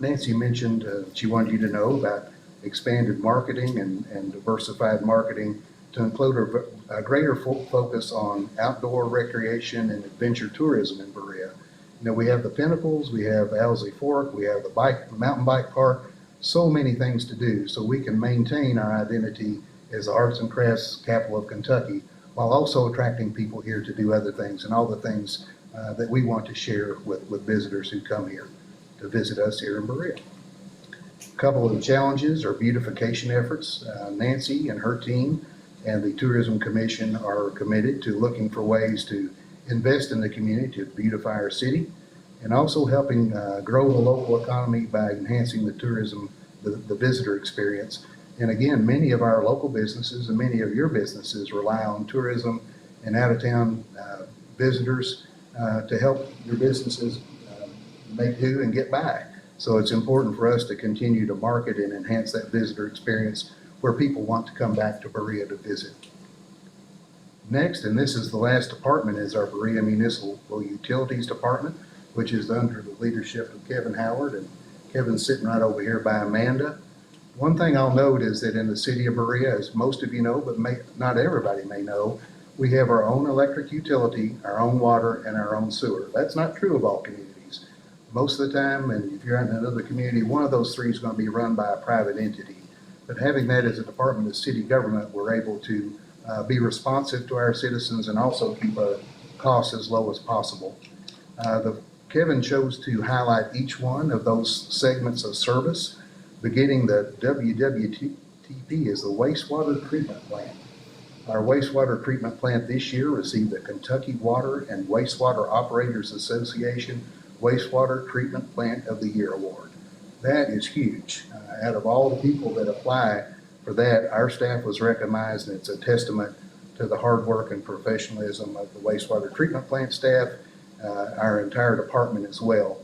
Nancy mentioned she wanted you to know about expanded marketing and diversified marketing to include a greater focus on outdoor recreation and adventure tourism in Berea. You know, we have the Pinnacles, we have Owsley Fork, we have the mountain bike park, so many things to do so we can maintain our identity as the arts and crafts capital of Kentucky while also attracting people here to do other things and all the things that we want to share with visitors who come here to visit us here in Berea. A couple of the challenges are beautification efforts. Nancy and her team and the Tourism Commission are committed to looking for ways to invest in the community to beautify our city and also helping grow the local economy by enhancing the tourism, the visitor experience. And again, many of our local businesses and many of your businesses rely on tourism and out-of-town visitors to help your businesses make do and get by. So it's important for us to continue to market and enhance that visitor experience where people want to come back to Berea to visit. Next, and this is the last department, is our Berea Municipal Utilities Department, which is under the leadership of Kevin Howard, and Kevin's sitting right over here by Amanda. One thing I'll note is that in the city of Berea, as most of you know, but not everybody may know, we have our own electric utility, our own water, and our own sewer. That's not true of all communities. Most of the time, and if you're in another community, one of those three is going to be run by a private entity. But having that as a department of city government, we're able to be responsive to our citizens and also keep our costs as low as possible. Kevin chose to highlight each one of those segments of service, beginning the WWTP is the wastewater treatment plant. Our wastewater treatment plant this year received the Kentucky Water and Wastewater Operators Association Wastewater Treatment Plant of the Year Award. That is huge. Out of all the people that apply for that, our staff was recognized, and it's a testament to the hard work and professionalism of the wastewater treatment plant staff, our entire department as well.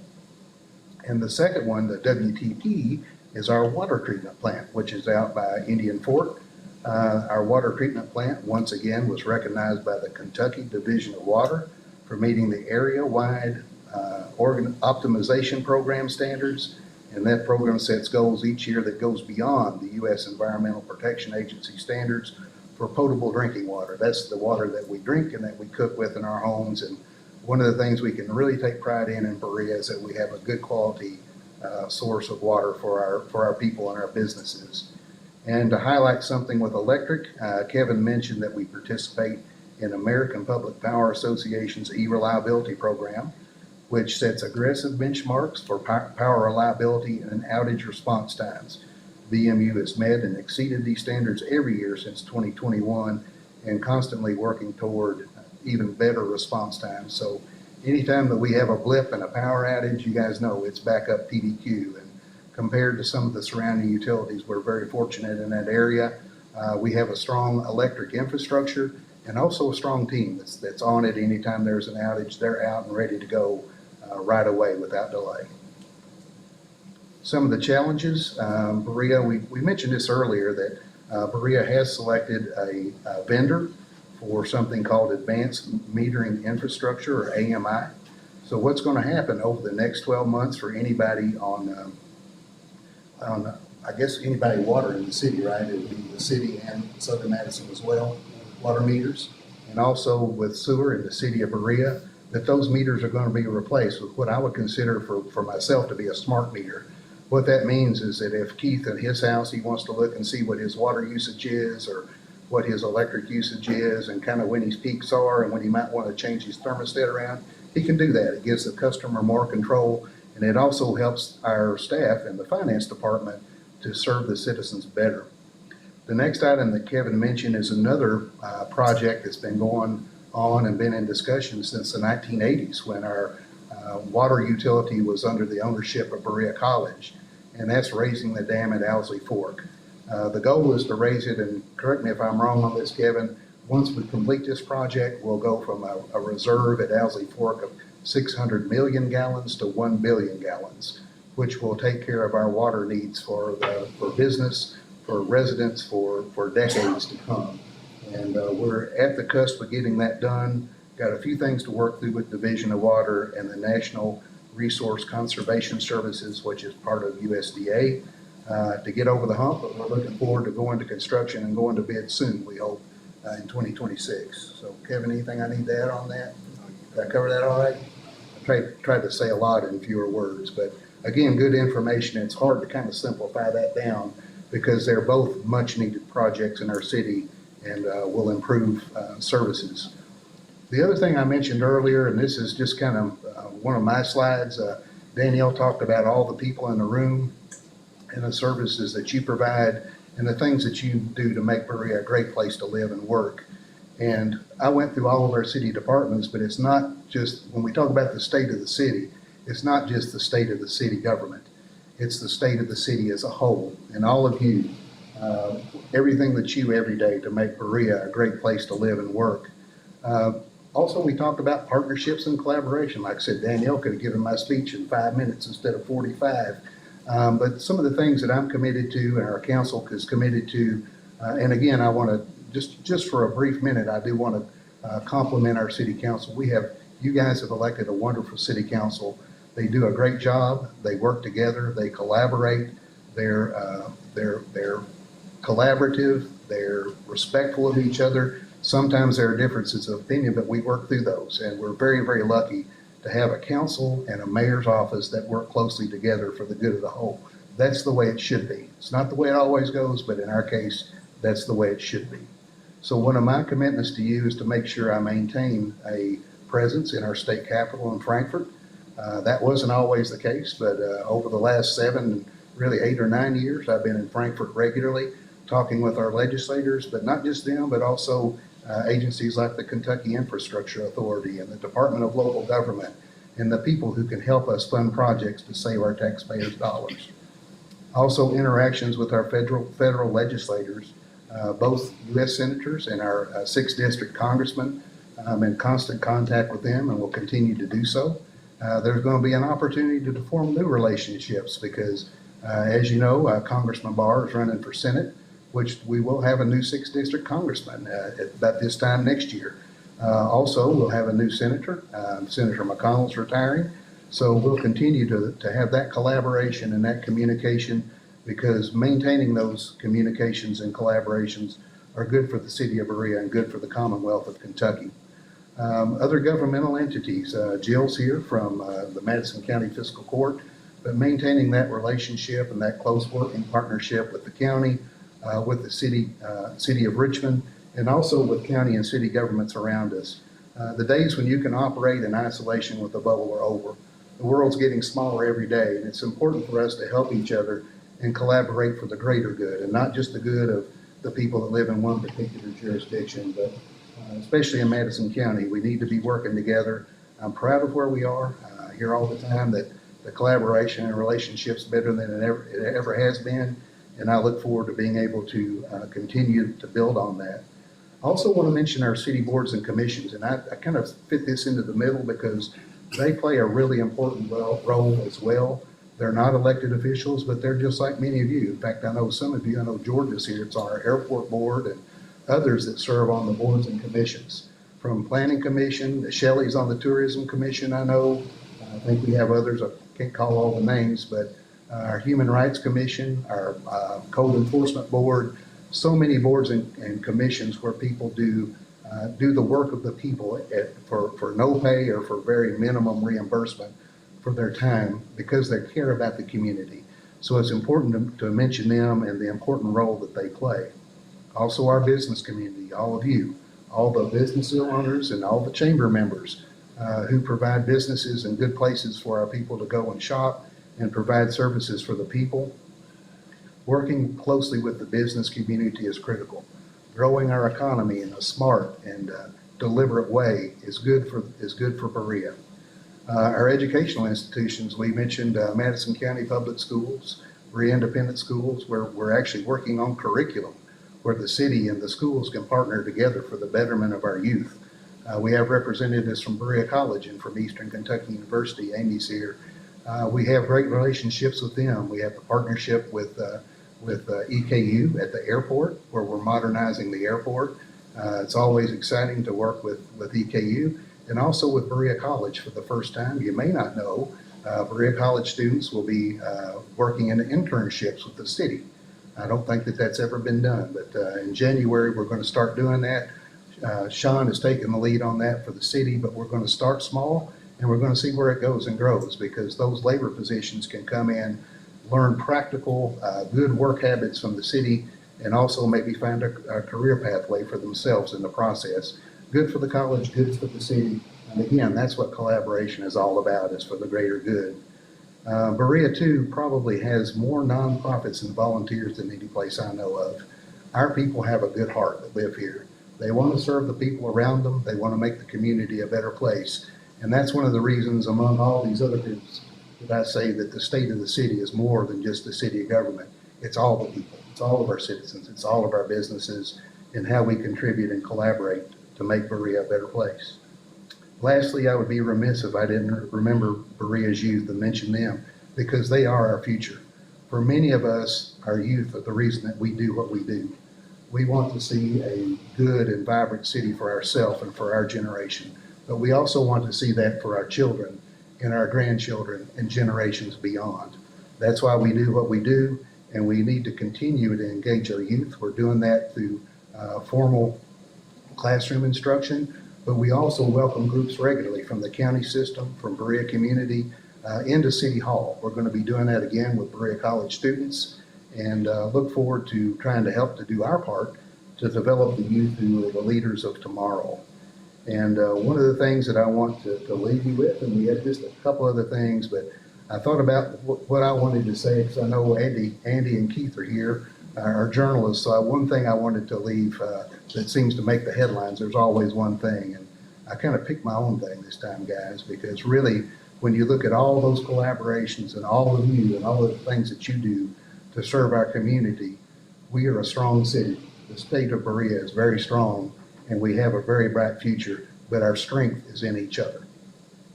And the second one, the WTP, is our water treatment plant, which is out by Indian Fork. Our water treatment plant, once again, was recognized by the Kentucky Division of Water for meeting the area-wide optimization program standards. And that program sets goals each year that goes beyond the U.S. Environmental Protection Agency standards for potable drinking water. That's the water that we drink and that we cook with in our homes. And one of the things we can really take pride in Berea is that we have a good quality source of water for our people and our businesses. And to highlight something with electric, Kevin mentioned that we participate in American Public Power Association's e-reliability program, which sets aggressive benchmarks for power reliability and outage response times. BMU has met and exceeded these standards every year since 2021 and constantly working toward even better response times. So anytime that we have a blip and a power outage, you guys know it's backup PDQ. And compared to some of the surrounding utilities, we're very fortunate in that area. We have a strong electric infrastructure and also a strong team that's on it. Anytime there's an outage, they're out and ready to go right away without delay. Some of the challenges, Berea, we mentioned this earlier, that Berea has selected a vendor for something called Advanced Metering Infrastructure, or AMI. So what's going to happen over the next 12 months for anybody on I guess anybody water in the city, right? It would be the city and Southern Madison as well, water meters. And also with sewer in the city of Berea, that those meters are going to be replaced with what I would consider for myself to be a smart meter. What that means is that if Keith at his house, he wants to look and see what his water usage is or what his electric usage is and kind of when his peaks are and when he might want to change his thermostat around, he can do that. It gives the customer more control, and it also helps our staff in the finance department to serve the citizens better. The next item that Kevin mentioned is another project that's been going on and been in discussion since the 1980s when our water utility was under the ownership of Berea College, and that's raising the dam at Owsley Fork. The goal is to raise it, and correct me if I'm wrong on this, Kevin, once we complete this project, we'll go from a reserve at Owsley Fork of 600 million gallons to 1 billion gallons, which will take care of our water needs for business, for residents, for decades to come. And we're at the cusp of getting that done. Got a few things to work through with Division of Water and the National Resource Conservation Services, which is part of USDA, to get over the hump, but we're looking forward to going to construction and going to bid soon, we hope, in 2026. So Kevin, anything I need to add on that? Did I cover that all right? I tried to say a lot in fewer words, but again, good information. It's hard to kind of simplify that down because they're both much needed projects in our city and will improve services. The other thing I mentioned earlier, and this is just kind of one of my slides, Danielle talked about all the people in the room and the services that you provide and the things that you do to make Berea a great place to live and work. And I went through all of our city departments, but it's not just, when we talk about the state of the city, it's not just the state of the city government. It's the state of the city as a whole. And all of you, everything that you every day to make Berea a great place to live and work. Also, we talked about partnerships and collaboration. Like I said, Danielle could have given my speech in 5 minutes instead of 45. But some of the things that I'm committed to and our council is committed to, and again, I want to, just for a brief minute, I do want to compliment our city council. You guys have elected a wonderful city council. They do a great job. They work together. They collaborate. They're collaborative. They're respectful of each other. Sometimes there are differences of opinion, but we work through those. And we're very, very lucky to have a council and a mayor's office that work closely together for the good of the whole. That's the way it should be. It's not the way it always goes, but in our case, that's the way it should be. So one of my commitments to you is to make sure I maintain a presence in our state capital in Frankfort. That wasn't always the case, but over the last 7, really 8 or 9 years, I've been in Frankfort regularly, talking with our legislators, but not just them, but also agencies like the Kentucky Infrastructure Authority and the Department of Local Government and the people who can help us fund projects to save our taxpayers' dollars. Also interactions with our federal legislators, both U.S. senators and our 6th District congressmen. I'm in constant contact with them and will continue to do so. There's going to be an opportunity to form new relationships because, as you know, Congressman Barr is running for Senate, which we will have a new 6th District congressman at about this time next year. Also, we'll have a new senator. Senator McConnell's retiring. So we'll continue to have that collaboration and that communication because maintaining those communications and collaborations are good for the city of Berea and good for the Commonwealth of Kentucky. Other governmental entities, Jill's here from the Madison County Fiscal Court, but maintaining that relationship and that close working partnership with the county, with the city of Richmond, and also with county and city governments around us. The days when you can operate in isolation with a bubble are over. The world's getting smaller every day, and it's important for us to help each other and collaborate for the greater good, and not just the good of the people that live in one particular jurisdiction, but especially in Madison County, we need to be working together. I'm proud of where we are. I hear all the time that the collaboration and relationships better than it ever has been, and I look forward to being able to continue to build on that. I also want to mention our city boards and commissions, and I kind of fit this into the middle because they play a really important role as well. They're not elected officials, but they're just like many of you. In fact, I know some of you, I know Georgia's here, it's on our airport board and others that serve on the boards and commissions. From Planning Commission, Shelley's on the Tourism Commission, I know. I think we have others, I can't call all the names, but our Human Rights Commission, our Code Enforcement Board, so many boards and commissions where people do the work of the people for no pay or for very minimum reimbursement for their time because they care about the community. So it's important to mention them and the important role that they play. Also our business community, all of you, all the business owners and all the chamber members who provide businesses and good places for our people to go and shop and provide services for the people. Working closely with the business community is critical. Growing our economy in a smart and deliberate way is good for Berea. Our educational institutions, we mentioned Madison County Public Schools, Berea Independent Schools, where we're actually working on curriculum, where the city and the schools can partner together for the betterment of our youth. We have representatives from Berea College and from Eastern Kentucky University. Amy's here. We have great relationships with them. We have a partnership with EKU at the airport, where we're modernizing the airport. It's always exciting to work with EKU and also with Berea College for the first time. You may not know, Berea College students will be working in internships with the city. I don't think that that's ever been done, but in January, we're going to start doing that. Sean has taken the lead on that for the city, but we're going to start small and we're going to see where it goes and grows, because those labor positions can come in, learn practical, good work habits from the city, and also maybe find a career pathway for themselves in the process. Good for the college, good for the city. And again, that's what collaboration is all about, is for the greater good. Berea too probably has more nonprofits and volunteers than any place I know of. Our people have a good heart that live here. They want to serve the people around them. They want to make the community a better place. And that's one of the reasons, among all these other groups, that I say that the state of the city is more than just the city government. It's all the people. It's all of our citizens. It's all of our businesses and how we contribute and collaborate to make Berea a better place. Lastly, I would be remiss if I didn't remember Berea's youth and mention them, because they are our future. For many of us, our youth are the reason that we do what we do. We want to see a good and vibrant city for ourselves and for our generation, but we also want to see that for our children and our grandchildren and generations beyond. That's why we do what we do, and we need to continue to engage our youth. We're doing that through formal classroom instruction, but we also welcome groups regularly from the county system, from Berea community, into City Hall. We're going to be doing that again with Berea College students, and look forward to trying to help to do our part to develop the youth who are the leaders of tomorrow. And one of the things that I want to leave you with, and we have just a couple other things, but I thought about what I wanted to say, because I know Andy and Keith are here, our journalists. So one thing I wanted to leave that seems to make the headlines, there's always one thing, and I kind of picked my own thing this time, guys, because really, when you look at all those collaborations and all of you and all of the things that you do to serve our community, we are a strong city. The state of Berea is very strong, and we have a very bright future, but our strength is in each other.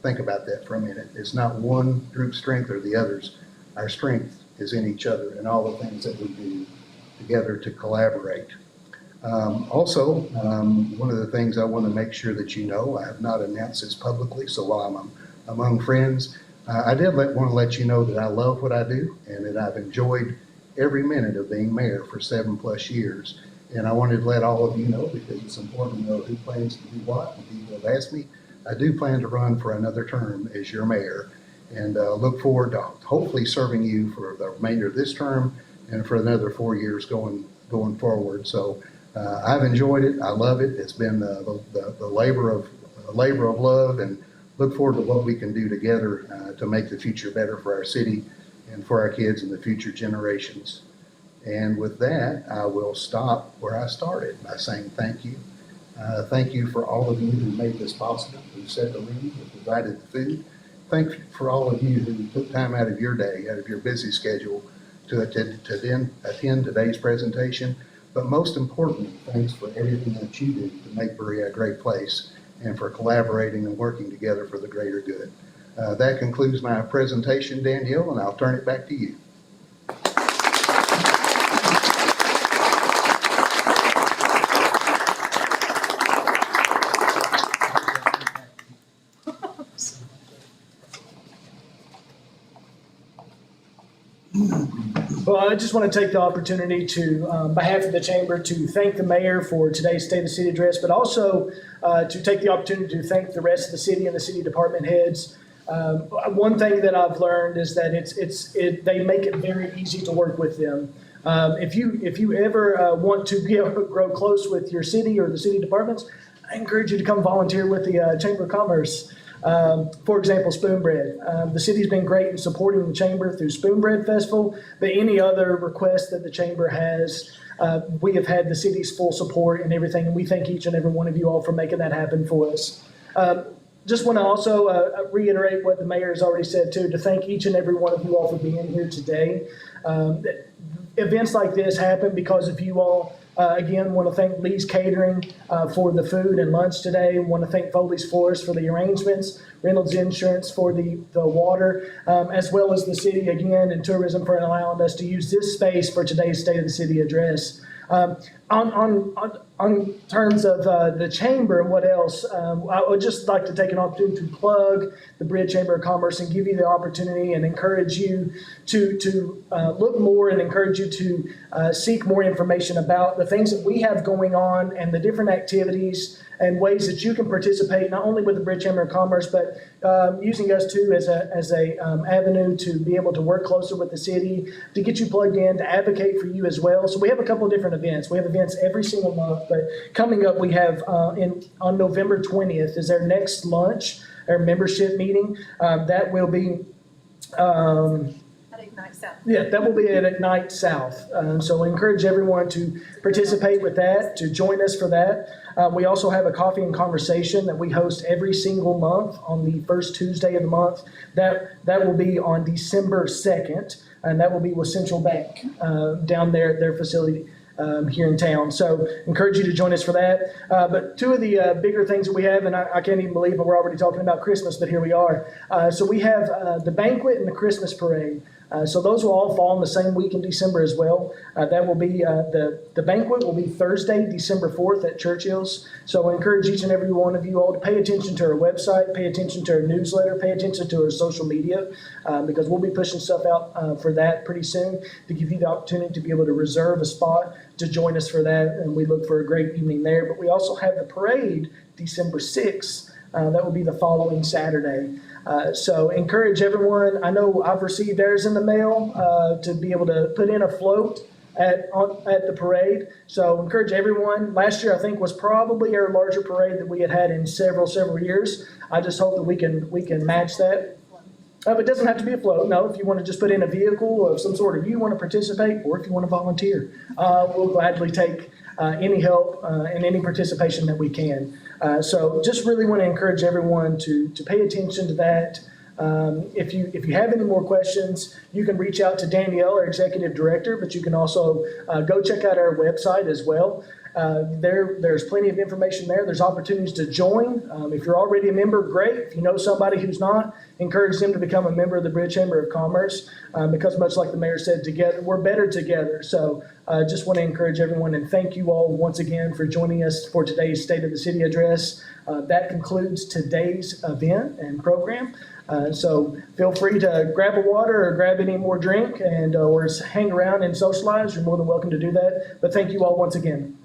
Think about that for a minute. It's not one group's strength or the others. Our strength is in each other and all the things that we do together to collaborate. Also, one of the things I want to make sure that you know, I have not announced this publicly, so while I'm among friends, I did want to let you know that I love what I do and that I've enjoyed every minute of being mayor for 7+ years. And I wanted to let all of you know, because it's important to know who plans to do what. And people have asked me, I do plan to run for another term as your mayor, and look forward to hopefully serving you for the remainder of this term and for another 4 years going forward. So I've enjoyed it. I love it. It's been the labor of love, and look forward to what we can do together to make the future better for our city and for our kids and the future generations. And with that, I will stop where I started by saying thank you. Thank you for all of you who made this possible, who set the meeting, who provided the food. Thank you for all of you who took time out of your day, out of your busy schedule, to attend today's presentation. But most importantly, thanks for everything that you do to make Berea a great place, and for collaborating and working together for the greater good. That concludes my presentation, Danielle, and I'll turn it back to you. Well, I just want to take the opportunity to, on behalf of the chamber, to thank the mayor for today's State of the City address, but also to take the opportunity to thank the rest of the city and the city department heads. One thing that I've learned is that they make it very easy to work with them. If you ever want to grow close with your city or the city departments, I encourage you to come volunteer with the Chamber of Commerce. For example, Spoon Bread. The city's been great in supporting the chamber through Spoon Bread Festival, but any other request that the chamber has, we have had the city's full support and everything, and we thank each and every one of you all for making that happen for us. Just want to also reiterate what the mayor has already said too, to thank each and every one of you all for being here today. Events like this happen because of you all. Again, want to thank Lee's Catering for the food and lunch today. Want to thank Foley's Florist for the arrangements, Reynolds Insurance for the water, as well as the city again and tourism for allowing us to use this space for today's State of the City address. On terms of the chamber and what else, I would just like to take an opportunity to plug the Bridge Chamber of Commerce and give you the opportunity and encourage you to look more and encourage you to seek more information about the things that we have going on and the different activities and ways that you can participate, not only with the Bridge Chamber of Commerce, but using us too as a avenue to be able to work closer with the city, to get you plugged in, to advocate for you as well. So we have a couple of different events. We have events every single month, but coming up we have on November 20th is our next lunch, our membership meeting. That will be At Ignite South. yeah, that will be at Ignite South. So I encourage everyone to participate with that, to join us for that. We also have a coffee and conversation that we host every single month on the first Tuesday of the month. That will be on December 2nd, and that will be with Central Bank down there, their facility here in town. So encourage you to join us for that. But two of the bigger things that we have, and I can't even believe we're already talking about Christmas, but here we are. So we have the banquet and the Christmas parade. So those will all fall in the same week in December as well. That will be, the banquet will be Thursday, December 4th at Churchill's. So I encourage each and every one of you all to pay attention to our website, pay attention to our newsletter, pay attention to our social media, because we'll be pushing stuff out for that pretty soon to give you the opportunity to be able to reserve a spot to join us for that. And we look for a great evening there. But we also have the parade December 6th. That will be the following Saturday. So encourage everyone. I know I've received theirs in the mail to be able to put in a float at the parade. So encourage everyone. Last year I think was probably our larger parade that we had in several years. I just hope that we can match that. It doesn't have to be a float. No, if you want to just put in a vehicle of some sort, if you want to participate, or if you want to volunteer, we'll gladly take any help and any participation that we can. So just really want to encourage everyone to pay attention to that. If you have any more questions, you can reach out to Danielle, our executive director, but you can also go check out our website as well. There's plenty of information there. There's opportunities to join. If you're already a member, great. If you know somebody who's not, encourage them to become a member of the Bridge Chamber of Commerce, because much like the mayor said, together we're better together. So just want to encourage everyone and thank you all once again for joining us for today's State of the City address. That concludes today's event and program. So feel free to grab a water or grab any more drink and or hang around and socialize. You're more than welcome to do that. But thank you all once again.